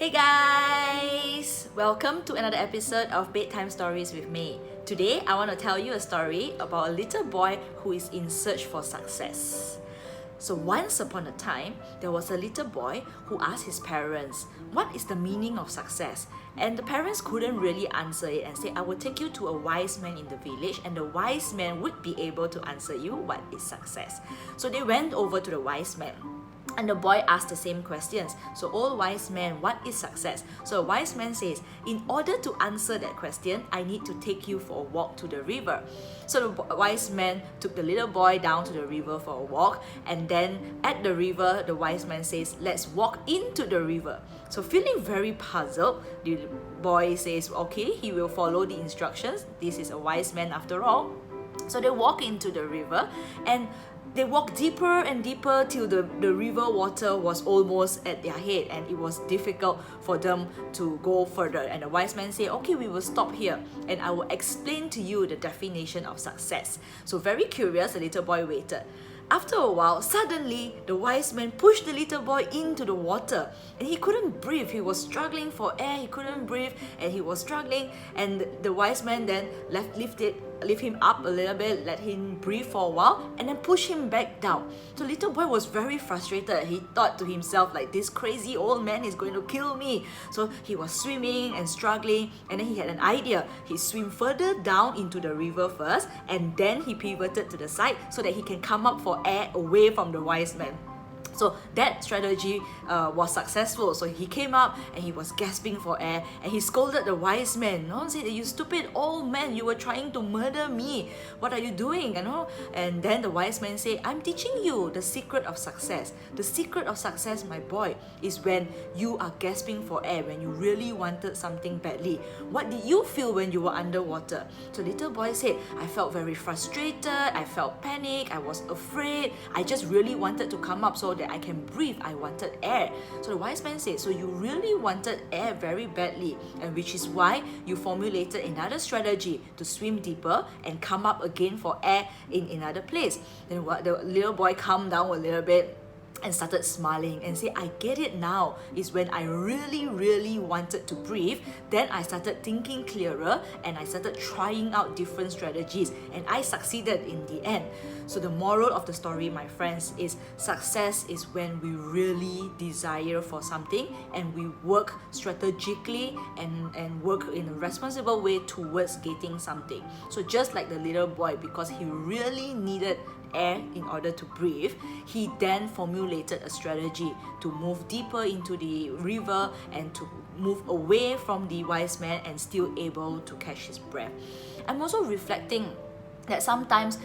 Hey guys! Welcome to another episode of Bedtime Stories with me. Today, I want to tell you a story about a little boy who is in search for success. So once upon a time, there was a little boy who asked his parents, what is the meaning of success? And the parents couldn't really answer it and say, I will take you to a wise man in the village and the wise man would be able to answer you what is success. So they went over to the wise man. And the boy asked the same questions. So, old wise man, what is success? So, a wise man says, in order to answer that question, I need to take you for a walk to the river. So, the wise man took the little boy down to the river for a walk. And then at the river, the wise man says, let's walk into the river. So, feeling very puzzled, the boy says, okay, he will follow the instructions. This is a wise man after all. So, they walk into the river and they walked deeper and deeper till the river water was almost at their head and it was difficult for them to go further. And the wise man said, okay, we will stop here and I will explain to you the definition of success. So very curious, the little boy waited. After a while, suddenly, the wise man pushed the little boy into the water and he couldn't breathe. He was struggling for air, he couldn't breathe and he was struggling. And the wise man then lift him up a little bit, let him breathe for a while and then push him back down. So little boy was very frustrated. He thought to himself like, this crazy old man is going to kill me. So he was swimming and struggling and then he had an idea. He swam further down into the river first and then he pivoted to the side so that he can come up for air away from the wise man. So that strategy was successful. So he came up and he was gasping for air and he scolded the wise man. No, said, you stupid old man, you were trying to murder me. What are you doing? And then the wise man said, I'm teaching you the secret of success. The secret of success, my boy, is when you are gasping for air, when you really wanted something badly. What did you feel when you were underwater? So little boy said, I felt very frustrated, I felt panic, I was afraid, I just really wanted to come up so that I can breathe. I wanted air. So the wise man said, so you really wanted air very badly, and which is why you formulated another strategy to swim deeper and come up again for air in another place. Then the little boy calmed down a little bit and started smiling and say, I get it now. Is when I really wanted to breathe, then I started thinking clearer and I started trying out different strategies and I succeeded in the end. So the moral of the story, my friends, is success is when we really desire for something and we work strategically and work in a responsible way towards getting something. So just like the little boy, because he really needed air in order to breathe, he then formulated a strategy to move deeper into the river and to move away from the wise man and still able to catch his breath. I'm also reflecting that sometimes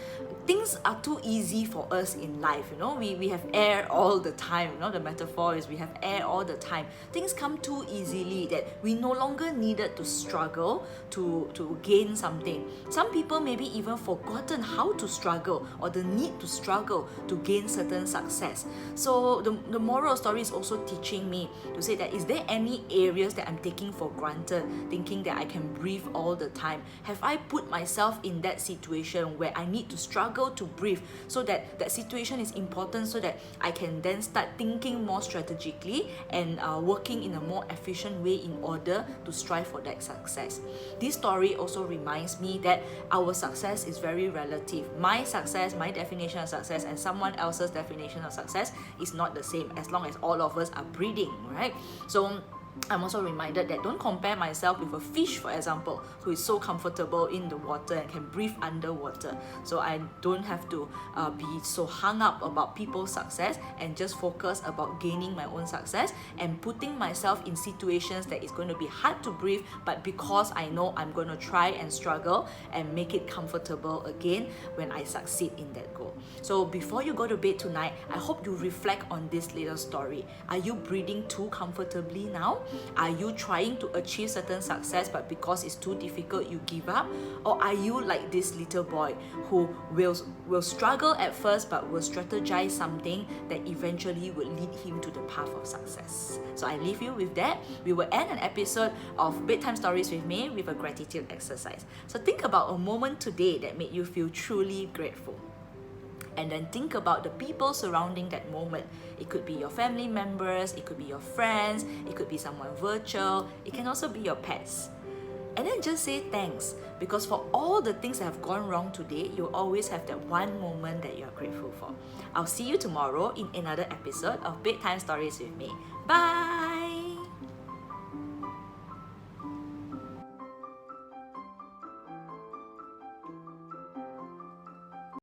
things are too easy for us in life. We have air all the time. The metaphor is we have air all the time. Things come too easily that we no longer needed to struggle to gain something. Some people maybe even forgotten how to struggle or the need to struggle to gain certain success. So the moral story is also teaching me to say that, is there any areas that I'm taking for granted, thinking that I can breathe all the time? Have I put myself in that situation where I need to struggle to breathe, so that situation is important so that I can then start thinking more strategically and working in a more efficient way in order to strive for that success. This story also reminds me that our success is very relative. My success, my definition of success and someone else's definition of success is not the same as long as all of us are breathing, right? So I'm also reminded that don't compare myself with a fish, for example, who is so comfortable in the water and can breathe underwater. So I don't have to be so hung up about people's success and just focus about gaining my own success and putting myself in situations that is going to be hard to breathe, but because I know I'm going to try and struggle and make it comfortable again when I succeed in that goal. So before you go to bed tonight, I hope you reflect on this little story. Are you breathing too comfortably now? Are you trying to achieve certain success but because it's too difficult you give up? Or are you like this little boy who will struggle at first but will strategize something that eventually will lead him to the path of success? So I leave you with that. We will end an episode of Bedtime Stories with me with a gratitude exercise. So think about a moment today that made you feel truly grateful. And then think about the people surrounding that moment. It could be your family members, it could be your friends, it could be someone virtual, it can also be your pets. And then just say thanks, because for all the things that have gone wrong today, you always have that one moment that you're grateful for. I'll see you tomorrow in another episode of Bedtime Stories with me. Bye!